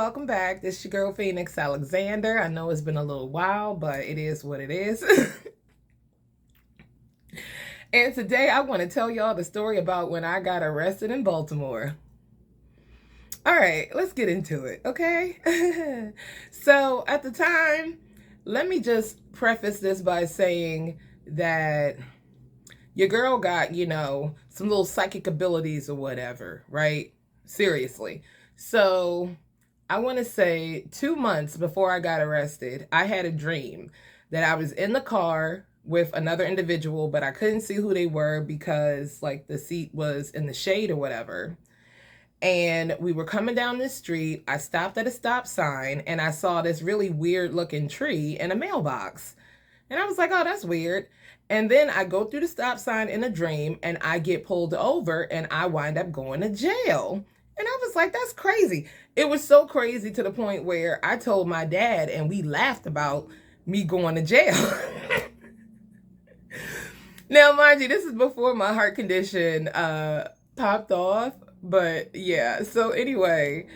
welcome back. This is your girl Phoenix Alexander. I know it's been a little while, but it is what it is. And today I want to tell y'all the story about when I got arrested in Baltimore. All right, let's get into it, okay? So at the time, let me just preface this by saying that your girl got, some little psychic abilities or whatever, right? Seriously. So I want to say 2 months before I got arrested, I had a dream that I was in the car with another individual, but I couldn't see who they were because like the seat was in the shade or whatever. And we were coming down this street. I stopped at a stop sign and I saw this really weird looking tree and a mailbox. And I was like, oh, that's weird. And then I go through the stop sign in a dream and I get pulled over and I wind up going to jail. And I was like, that's crazy. It was so crazy to the point where I told my dad and we laughed about me going to jail. Now, mind you, this is before my heart condition popped off. But yeah, so anyway,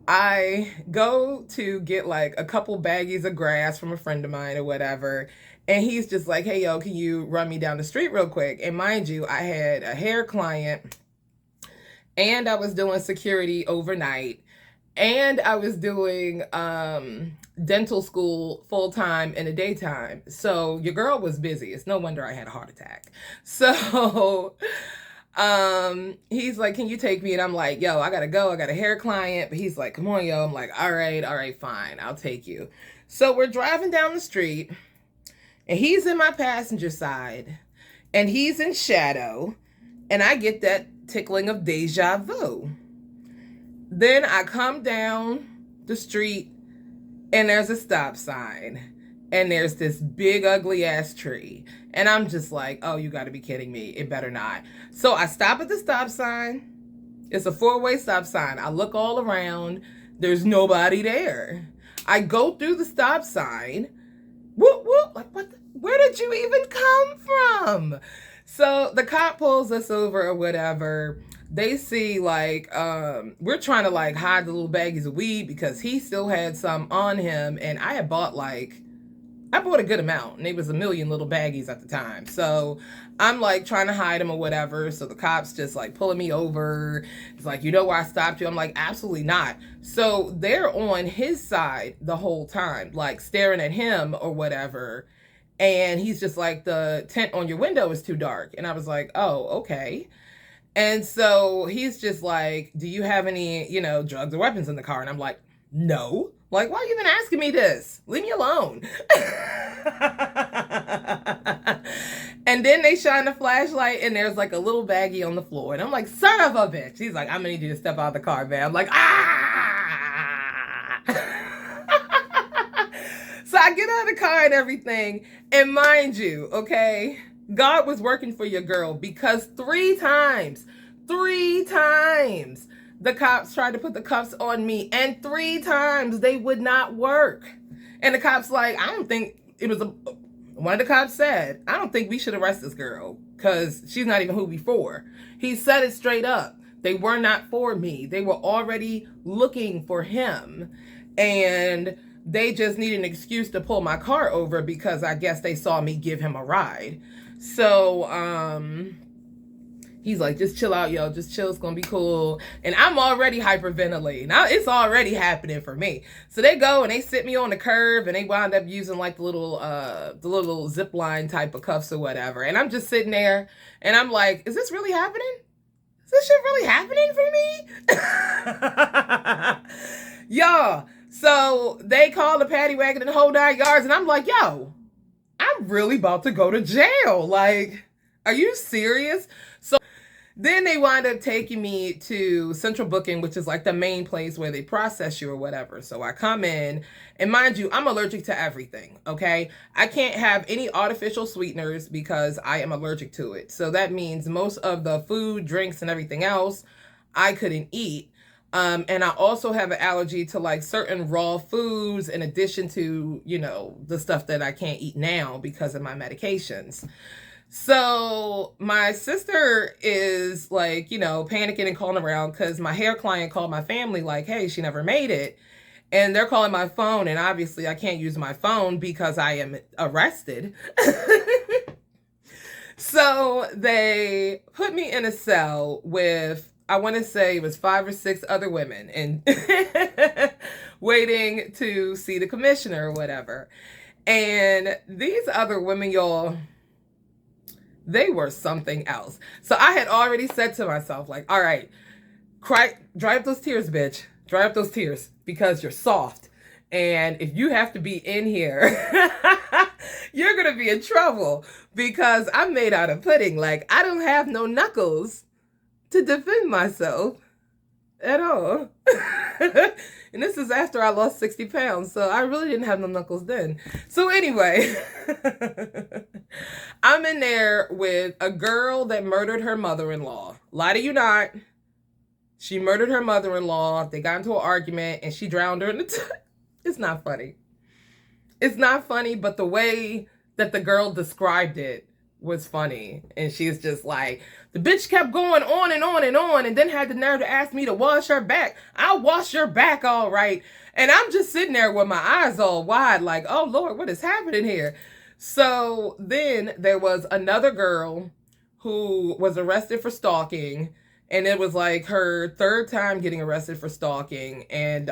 I go to get like a couple baggies of grass from a friend of mine or whatever. And he's just like, hey, yo, can you run me down the street real quick? And mind you, I had a hair client and I was doing security overnight and I was doing dental school full-time in the daytime. So your girl was busy. It's no wonder I had a heart attack. So he's like, can you take me? And I'm like, yo, I gotta go. I got a hair client. But he's like, come on, yo. I'm like, all right, fine. I'll take you. So we're driving down the street and he's in my passenger side and he's in shadow. And I get that tickling of deja vu. Then I come down the street and there's a stop sign and there's this big ugly ass tree. And I'm just like, oh, you gotta be kidding me. It better not. So I stop at the stop sign. It's a 4-way stop sign. I look all around. There's nobody there. I go through the stop sign. Whoop, whoop. Like, what? Where did you even come from? So the cop pulls us over or whatever. They see like, we're trying to like hide the little baggies of weed because he still had some on him. And I had bought I bought a good amount and it was 1 million little baggies at the time. So I'm like trying to hide them or whatever. So the cops just like pulling me over. It's like, you know where I stopped you? I'm like, absolutely not. So they're on his side the whole time, like staring at him or whatever. And he's just like, the tint on your window is too dark. And I was like, oh, okay. And so he's just like, do you have any, drugs or weapons in the car? And I'm like, no. Like, why are you even asking me this? Leave me alone. And then they shine the flashlight and there's like a little baggie on the floor. And I'm like, son of a bitch. He's like, I'm gonna need you to step out of the car, man. I'm like, ah. So I get out of the car and everything. And mind you, okay, God was working for your girl because 3 times, the cops tried to put the cuffs on me and 3 times they would not work. And the cops like, I don't think it was one of the cops said, I don't think we should arrest this girl because she's not even who we for. He said it straight up. They were not for me. They were already looking for him. And they just needed an excuse to pull my car over because I guess they saw me give him a ride. So, he's like, just chill out, yo. Just chill. It's going to be cool. And I'm already hyperventilating. Now it's already happening for me. So they go and they sit me on the curb and they wound up using like the little zip line type of cuffs or whatever. And I'm just sitting there and I'm like, is this really happening? Is this shit really happening for me? Y'all. So they call the paddy wagon and the whole 9 yards. And I'm like, yo, I'm really about to go to jail. Like, are you serious? So then they wind up taking me to central booking, which is like the main place where they process you or whatever. So I come in and mind you, I'm allergic to everything. Okay. I can't have any artificial sweeteners because I am allergic to it. So that means most of the food, drinks, and everything else I couldn't eat. And I also have an allergy to like certain raw foods in addition to, the stuff that I can't eat now because of my medications. So my sister is like, panicking and calling around because my hair client called my family like, hey, she never made it. And they're calling my phone, and obviously I can't use my phone because I am arrested. So they put me in a cell with, I want to say it was 5 or 6 other women, and waiting to see the commissioner or whatever. And these other women, y'all, they were something else. So I had already said to myself, like, all right, dry up those tears, bitch. Dry up those tears, because you're soft. And if you have to be in here, you're going to be in trouble, because I'm made out of pudding. Like, I don't have no knuckles to defend myself at all. And this is after I lost 60 pounds. So I really didn't have no knuckles then. So anyway, I'm in there with a girl that murdered her mother-in-law. Lie to you not. She murdered her mother-in-law. They got into an argument and she drowned her in the It's not funny. It's not funny, but the way that the girl described it was funny. And she's just like, the bitch kept going on and on and on, and then had the nerve to ask me to wash her back. I'll wash your back, all right. And I'm just sitting there with my eyes all wide like, oh Lord, what is happening here? So then there was another girl who was arrested for stalking, and it was like her 3rd time getting arrested for stalking. And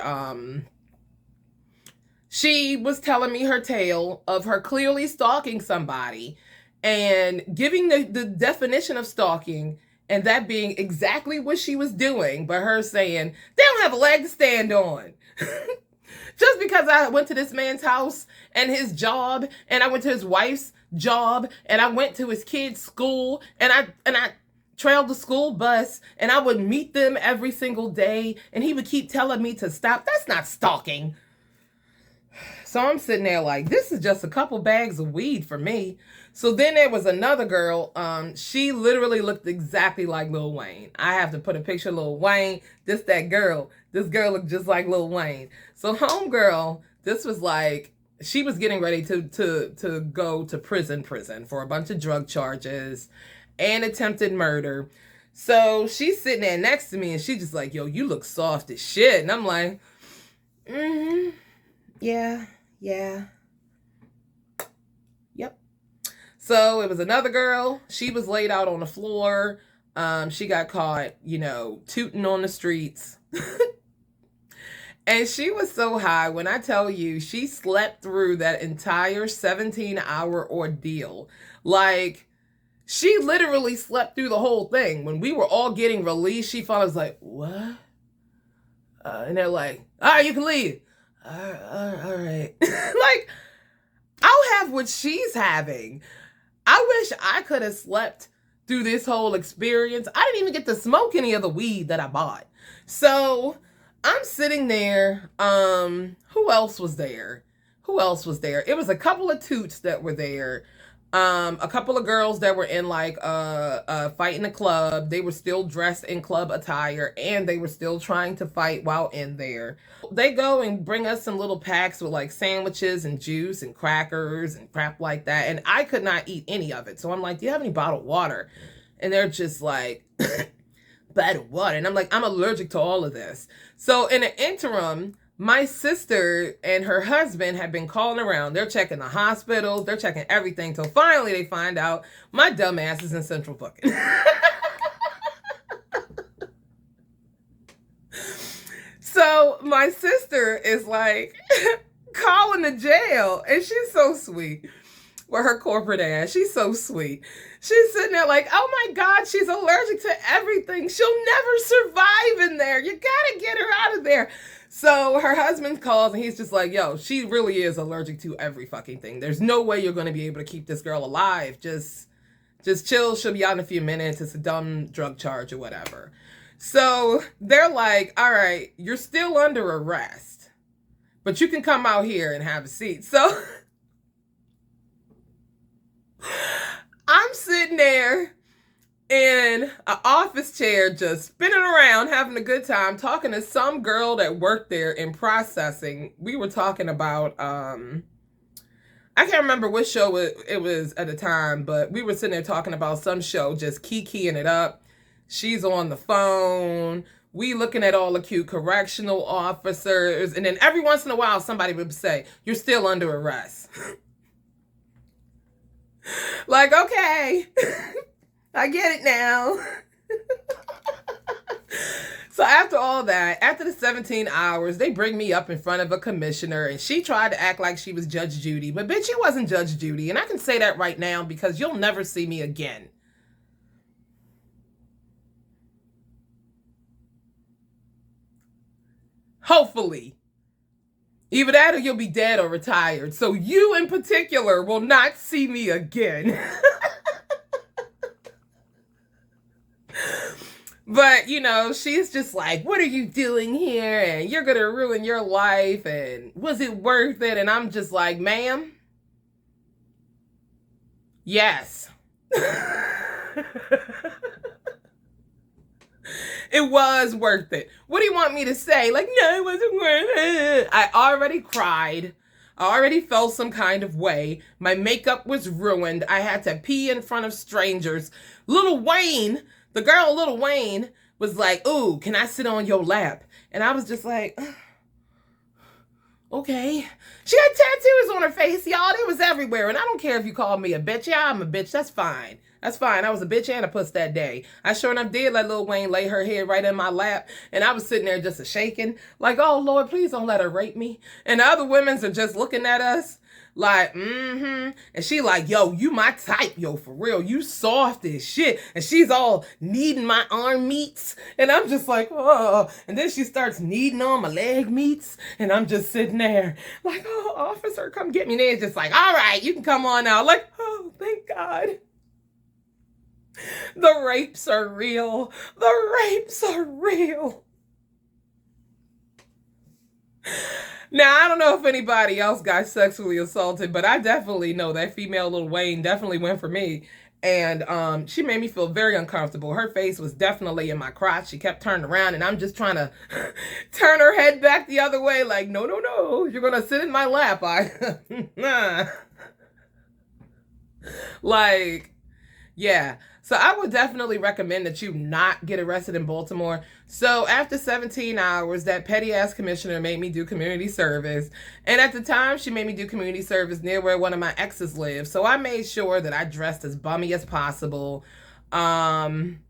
she was telling me her tale of her clearly stalking somebody and giving the definition of stalking, and that being exactly what she was doing, but her saying, they don't have a leg to stand on. Just because I went to this man's house and his job, and I went to his wife's job, and I went to his kid's school, and I trailed the school bus, and I would meet them every single day, and he would keep telling me to stop. That's not stalking. So I'm sitting there like, this is just a couple bags of weed for me. So then there was another girl. She literally looked exactly like Lil Wayne. I have to put a picture of Lil Wayne. This girl looked just like Lil Wayne. So homegirl, this was like, she was getting ready to go to prison for a bunch of drug charges and attempted murder. So she's sitting there next to me, and she's just like, yo, you look soft as shit. And I'm like, yeah. Yep. So it was another girl. She was laid out on the floor. She got caught, tooting on the streets. And she was so high, when I tell you, she slept through that entire 17-hour ordeal. Like, she literally slept through the whole thing. When we were all getting released, she finally was like, what? And they're like, all right, you can leave. All right. Like, I'll have what she's having. I wish I could have slept through this whole experience. I didn't even get to smoke any of the weed that I bought. So I'm sitting there. Who else was there? It was a couple of toots that were there. A couple of girls that were in like a fight in a club. They were still dressed in club attire, and they were still trying to fight while in there. They go and bring us some little packs with like sandwiches and juice and crackers and crap like that. And I could not eat any of it. So I'm like, do you have any bottled water? And they're just like, bottled water. And I'm like, I'm allergic to all of this. So in the interim, my sister and her husband have been calling around. They're checking the hospitals. They're checking everything. Till finally they find out my dumb ass is in central booking. So my sister is like calling the jail. And she's so sweet. With her corporate ass. She's so sweet. She's sitting there like, oh my God, she's allergic to everything. She'll never survive in there. You gotta get her out of there. So her husband calls, and he's just like, yo, she really is allergic to every fucking thing. There's no way you're going to be able to keep this girl alive. Just chill. She'll be out in a few minutes. It's a dumb drug charge or whatever. So they're like, all right, you're still under arrest, but you can come out here and have a seat. So I'm sitting there in an office chair, just spinning around, having a good time, talking to some girl that worked there in processing. We were talking about, I can't remember what show it was at the time, but we were sitting there talking about some show, just kikiing it up. She's on the phone We looking at all the cute correctional officers. And then every once in a while, somebody would say, you're still under arrest. Like, okay, I get it now. So after all that, after the 17 hours, they bring me up in front of a commissioner, and she tried to act like she was Judge Judy. But bitch, she wasn't Judge Judy. And I can say that right now because you'll never see me again. Hopefully. Either that or you'll be dead or retired. So you in particular will not see me again. But, you know, she's just like, what are you doing here? And you're going to ruin your life. And was it worth it? And I'm just like, ma'am, yes. It was worth it. What do you want me to say? Like, no, it wasn't worth it. I already cried. I already felt some kind of way. My makeup was ruined. I had to pee in front of strangers. Lil Wayne, the girl Lil Wayne, was like, ooh, can I sit on your lap? And I was just like, okay. She had tattoos on her face, y'all. It was everywhere. And I don't care if you call me a bitch. Yeah, I'm a bitch. That's fine. That's fine. I was a bitch and a puss that day. I sure enough did let Lil Wayne lay her head right in my lap. And I was sitting there just a-shaking. Like, oh, Lord, please don't let her rape me. And the other women's are just looking at us like, And she like, yo, you my type, yo, for real. You soft as shit. And she's all kneading my arm meats. And I'm just like, oh. And then she starts kneading on my leg meats. And I'm just sitting there like, oh, officer, come get me. And it's just like, all right, you can come on now. Like, oh, thank God. The rapes are real. The rapes are real. Now, I don't know if anybody else got sexually assaulted, but I definitely know that female Lil Wayne definitely went for me. And she made me feel very uncomfortable. Her face was definitely in my crotch. She kept turning around, and I'm just trying to turn her head back the other way. Like, no, no, no. You're going to sit in my lap. Like, yeah. So I would definitely recommend that you not get arrested in Baltimore. So after 17 hours, that petty ass commissioner made me do community service. And at the time, she made me do community service near where one of my exes lived. So I made sure that I dressed as bummy as possible. And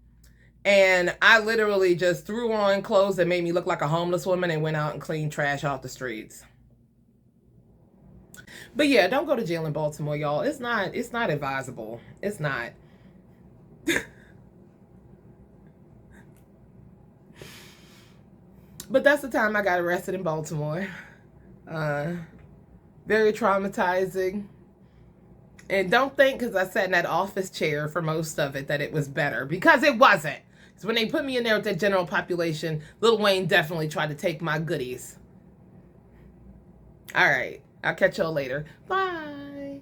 I literally just threw on clothes that made me look like a homeless woman and went out and cleaned trash off the streets. But yeah, don't go to jail in Baltimore, y'all. It's not advisable. It's not. But that's the time I got arrested in Baltimore. Very traumatizing. And don't think because I sat in that office chair for most of it that it was better. Because it wasn't. Because when they put me in there with that general population, Lil Wayne definitely tried to take my goodies. All right. I'll catch y'all later. Bye.